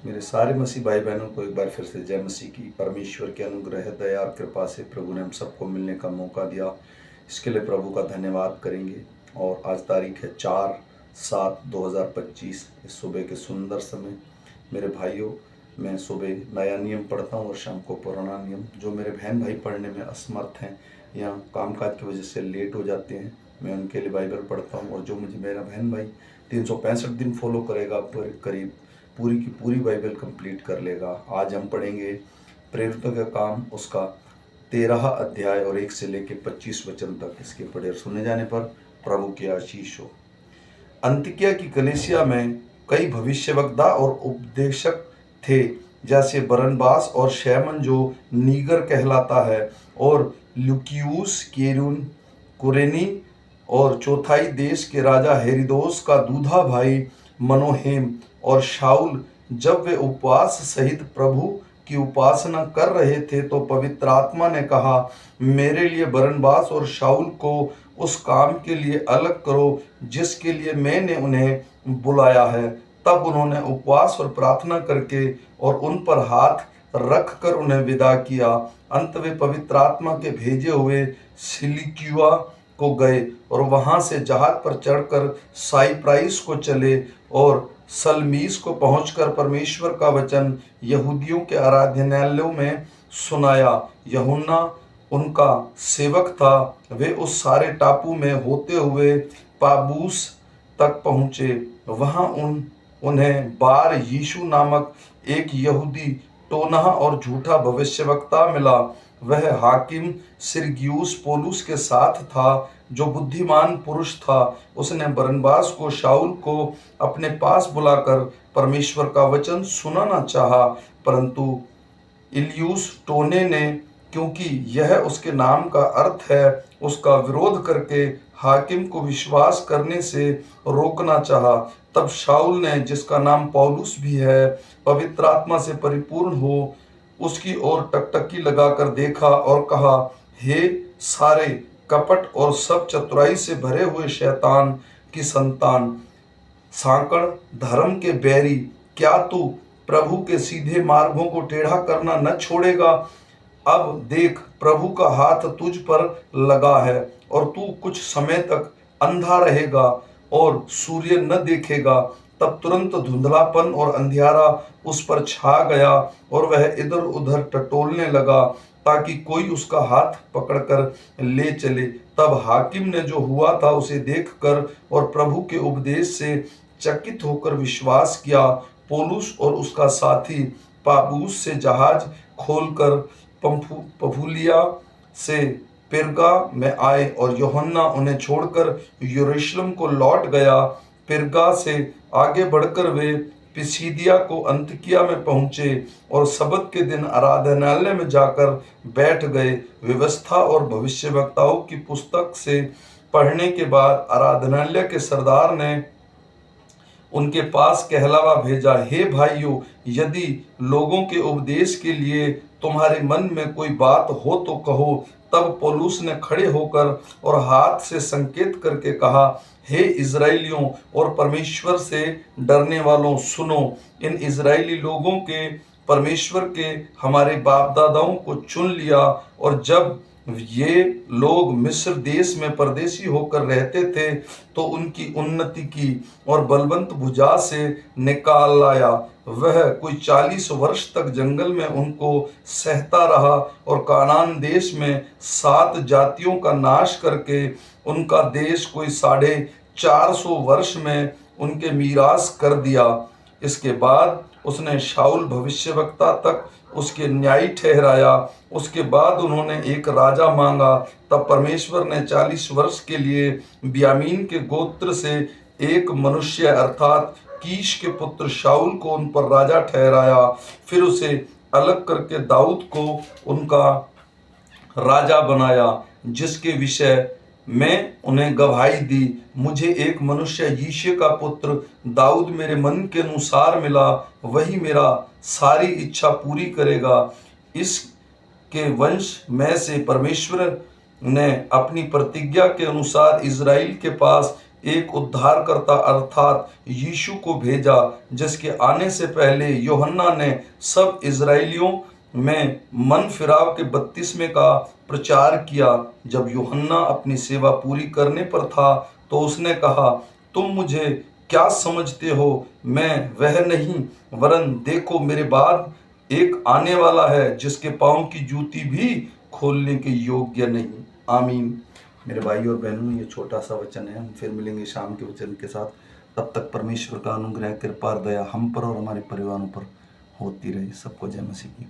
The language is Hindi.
मेरे सारे मसीह भाई बहनों को एक बार फिर से जय मसीह की। परमेश्वर के अनुग्रह दया और कृपा से प्रभु ने हम सबको मिलने का मौका दिया, इसके लिए प्रभु का धन्यवाद करेंगे। और आज तारीख है 4/7/2025। इस सुबह के सुंदर समय मेरे भाइयों, मैं सुबह नया नियम पढ़ता हूँ और शाम को पुराना नियम। जो मेरे बहन भाई पढ़ने में असमर्थ हैं या कामकाज की वजह से लेट हो जाते हैं, मैं उनके लिए बाइबल पढ़ता हूँ। और जो मुझे मेरा बहन भाई 365 दिन फॉलो करेगा, पर करीब पूरी की पूरी बाइबल कंप्लीट कर लेगा। आज हम पढ़ेंगे प्रेरितों का काम, उसका 13 अध्याय और 1 से लेकर 25 वचन तक। इसके पढ़े और सुने जाने पर प्रभु की आशीष हो। अंतिकिया की कलीसिया में कई भविष्यवक्ता और उपदेशक थे, जैसे बरनबास और शैमन जो नीगर कहलाता है, और लुकियुस, केरुन, कुरेनी, और चौथाई देश के राजा हेरोदेस का दूधा भाई मनोहेम और शाऊल। जब वे उपवास सहित प्रभु की उपासना कर रहे थे तो पवित्र आत्मा ने कहा, मेरे लिए बरनबास और शाऊल को उस काम के लिए अलग करो जिसके लिए मैंने उन्हें बुलाया है। तब उन्होंने उपवास और प्रार्थना करके और उन पर हाथ रख कर उन्हें विदा किया। अंत वे पवित्र आत्मा के भेजे हुए सिलिकिया को गए और वहां से जहाज पर चढ़कर साइप्राइस को चले और सलमीस को पहुंचकर परमेश्वर का वचन यहूदियों के आराधनालयों में सुनाया। यूहन्ना उनका सेवक था। वे उस सारे टापू में होते हुए पाबूस तक पहुंचे। वहां उन्हें बार यीशु नामक एक यहूदी टोनहा और झूठा भविष्यवक्ता मिला। वह हाकिम सिरगियुस पौलुस के साथ था, जो बुद्धिमान पुरुष था। उसने बरनबास को शाऊल को अपने पास बुलाकर परमेश्वर का वचन सुनाना चाहा, परंतु इलियुस टोने ने, क्योंकि यह उसके नाम का अर्थ है, उसका विरोध करके हाकिम को विश्वास करने से रोकना चाहा। तब शाऊल ने, जिसका नाम पौलुस भी है, पवित्र आत्मा से परिपूर्ण हो उसकी ओर टकटकी लगाकर देखा और कहा, हे सारे कपट और सब चतुराई से भरे हुए शैतान की संतान, सांकड़ धर्म के बैरी, क्या तू प्रभु के सीधे मार्गों को टेढ़ा करना न छोड़ेगा? अब देख, प्रभु का हाथ तुझ पर लगा है और तू कुछ समय तक अंधा रहेगा और सूर्य न देखेगा। तब तुरंत धुंधलापन और अंधियारा उस पर छा गया और वह इधर उधर टटोलने लगा ताकि कोई उसका हाथ पकड़कर ले चले। तब हाकिम ने जो हुआ था उसे देखकर और प्रभु के उपदेश से चकित होकर विश्वास किया। पौलुस और उसका साथी पाबूस से जहाज खोलकर पंफूलिया से पिरगा में आए और यूहन्ना उन्हें छोड़कर यरूशलेम को लौट गया। पिरगा से आगे बढ़कर वे पिसिदिया को अंतिकिया में पहुंचे और सबत के दिन आराधनालय में जाकर बैठ गए। व्यवस्था और भविष्यवक्ताओं की पुस्तक से पढ़ने के बाद आराधनालय के सरदार ने उनके पास कहलावा भेजा, हे भाइयों, यदि लोगों के उपदेश के लिए तुम्हारे मन में कोई बात हो तो कहो। तब पौलुस ने खड़े होकर और हाथ से संकेत करके कहा, हे इजराइलियों और परमेश्वर से डरने वालों, सुनो। इन इजरायली लोगों के परमेश्वर के हमारे बाप दादाओं को चुन लिया, और जब ये लोग मिस्र देश में परदेशी होकर रहते थे तो उनकी उन्नति की और बलवंत भुजा से निकाल लाया। वह कोई 40 वर्ष तक जंगल में उनको सहता रहा और कानान देश में 7 जातियों का नाश करके उनका देश कोई 450 वर्ष में उनके मीरास कर दिया। इसके बाद उसने शाऊल भविष्यवक्ता तक उसके न्यायी ठहराया। उसके बाद उन्होंने एक राजा मांगा। तब परमेश्वर ने 40 वर्ष के लिए बियामीन के गोत्र से एक मनुष्य अर्थात कीश के पुत्र शाऊल को उन पर राजा ठहराया। फिर उसे अलग करके दाऊद को उनका राजा बनाया, जिसके विषय मैं उन्हें गवाही दी, मुझे एक मनुष्य यिशै का पुत्र दाऊद मेरे मन के अनुसार मिला, वही मेरा सारी इच्छा पूरी करेगा। इसके वंश में से परमेश्वर ने अपनी प्रतिज्ञा के अनुसार इज़राइल के पास एक उद्धारकर्ता अर्थात यीशु को भेजा, जिसके आने से पहले यूहन्ना ने सब इज़राइलियों में मन फिराव के बपतिस्मे का प्रचार किया। जब यूहन्ना अपनी सेवा पूरी करने पर था तो उसने कहा, तुम मुझे क्या समझते हो? मैं वह नहीं, वरन देखो मेरे बाद एक आने वाला है जिसके पाँव की जूती भी खोलने के योग्य नहीं। आमीन। मेरे भाई और बहनों, ये छोटा सा वचन है। हम फिर मिलेंगे शाम के वचन के साथ। तब तक परमेश्वर का अनुग्रह, कृपा और दया हम पर और हमारे परिवारों पर होती रहे। सबको जय मसीह की।